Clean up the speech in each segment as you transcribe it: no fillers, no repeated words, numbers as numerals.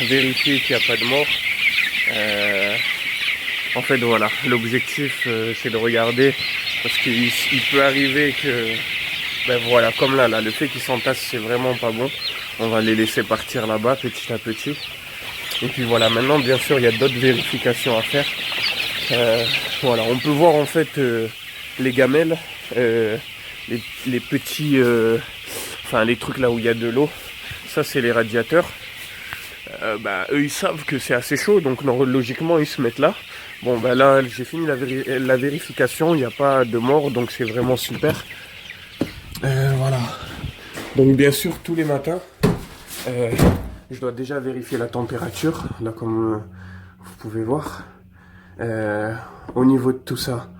vérifier qu'il n'y a pas de mort. En fait, voilà, l'objectif c'est de regarder parce qu'il peut arriver que, ben voilà, comme là, le fait qu'ils s'entassent, c'est vraiment pas bon. On va les laisser partir là-bas petit à petit. Et puis voilà, maintenant, bien sûr, il y a d'autres vérifications à faire. Voilà, on peut voir en fait les gamelles, les petits, enfin les trucs là où il y a de l'eau. Ça, c'est les radiateurs. Eux ils savent que c'est assez chaud, donc logiquement ils se mettent là. Bon là j'ai fini la vérification, il n'y a pas de mort, donc c'est vraiment super. Voilà. Donc bien sûr tous les matins, je dois déjà vérifier la température, là comme vous pouvez voir. Au niveau de tout ça,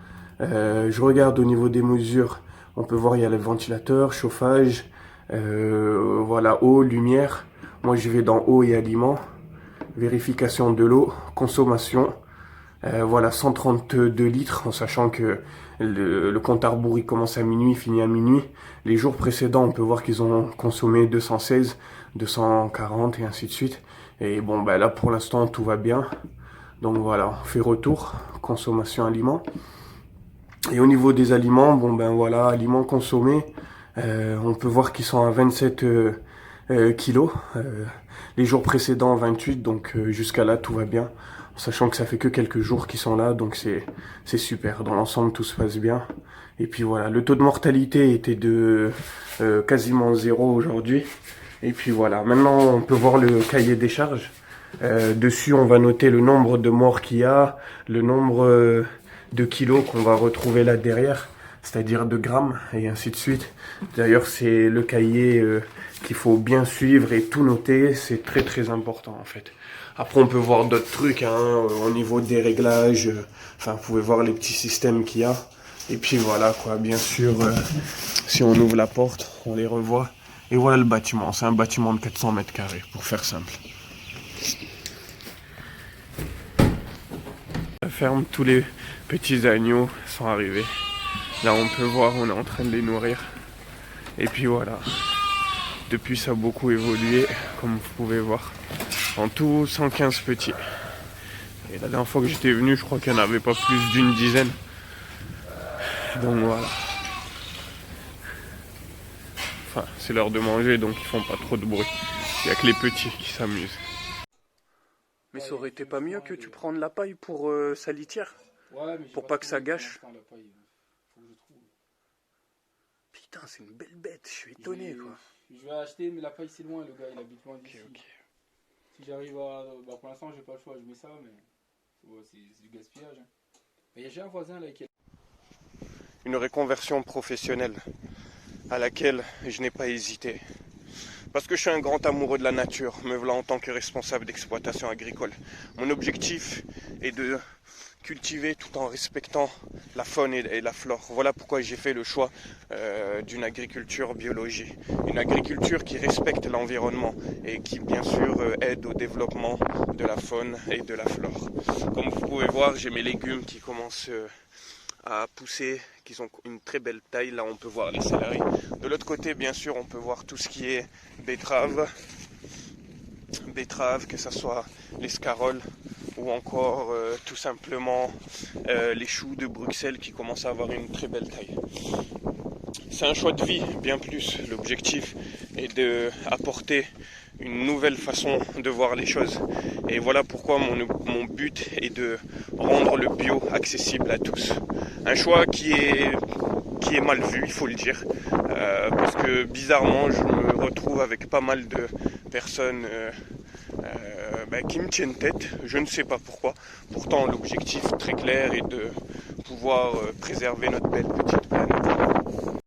je regarde au niveau des mesures, on peut voir il y a le ventilateur, chauffage, voilà, eau, lumière. Moi je vais dans eau et aliments, vérification de l'eau, consommation, voilà 132 litres en sachant que le compte à rebours il commence à minuit, finit à minuit. Les jours précédents on peut voir qu'ils ont consommé 216, 240 et ainsi de suite. Et bon là pour l'instant tout va bien. Donc voilà, on fait retour, consommation aliments. Et au niveau des aliments, voilà, aliments consommés, on peut voir qu'ils sont à 27 kilos. Les jours précédents 28, donc jusqu'à là tout va bien. Sachant que ça fait que quelques jours qu'ils sont là, donc c'est super. Dans l'ensemble tout se passe bien. Et puis voilà, le taux de mortalité était de quasiment 0 aujourd'hui. Et puis voilà, maintenant on peut voir le cahier des charges. Dessus on va noter le nombre de morts qu'il y a, le nombre de kilos qu'on va retrouver là derrière, c'est-à-dire de grammes et ainsi de suite. D'ailleurs c'est le cahier qu'il faut bien suivre et tout noter, c'est très très important en fait. Après on peut voir d'autres trucs au niveau des réglages, enfin vous pouvez voir les petits systèmes qu'il y a. Et puis voilà quoi, bien sûr si on ouvre la porte, on les revoit. Et voilà le bâtiment, c'est un bâtiment de 400 mètres carrés pour faire simple. La ferme, tous les petits agneaux sont arrivés. Là on peut voir, on est en train de les nourrir. Et puis voilà, depuis ça a beaucoup évolué, comme vous pouvez voir. En tout 115 petits. Et la dernière fois que j'étais venu, je crois qu'il n'y en avait pas plus d'une dizaine. Donc voilà. Enfin, c'est l'heure de manger, donc ils font pas trop de bruit. Il n'y a que les petits qui s'amusent. Mais ça aurait été pas mieux que tu prennes la paille pour sa litière? Ouais, mais pour pas que ça gâche. la paille. Faut que je trouve. Putain, c'est une belle bête, je suis étonné quoi. Je vais acheter, mais la paille c'est loin, le gars il habite loin d'ici. Ok. Si j'arrive à. Pour l'instant j'ai pas le choix, je mets ça, mais c'est du gaspillage. Mais j'ai un voisin là qui. Une reconversion professionnelle à laquelle je n'ai pas hésité. Parce que je suis un grand amoureux de la nature, me voilà en tant que responsable d'exploitation agricole. Mon objectif est de cultiver tout en respectant la faune et la flore. Voilà pourquoi j'ai fait le choix d'une agriculture biologique. Une agriculture qui respecte l'environnement et qui bien sûr aide au développement de la faune et de la flore. Comme vous pouvez voir, j'ai mes légumes qui commencent à pousser, qui ont une très belle taille. Là on peut voir les céleris. De l'autre côté bien sûr on peut voir tout ce qui est betterave, que ce soit les scaroles ou encore tout simplement les choux de Bruxelles qui commencent à avoir une très belle taille. C'est un choix de vie bien plus. L'objectif est d'apporter une nouvelle façon de voir les choses. Et voilà pourquoi mon but est de rendre le bio accessible à tous. Un choix qui est mal vu, il faut le dire, parce que bizarrement je me retrouve avec pas mal de personnes qui me tiennent tête, je ne sais pas pourquoi. Pourtant l'objectif très clair est de pouvoir préserver notre belle petite planète.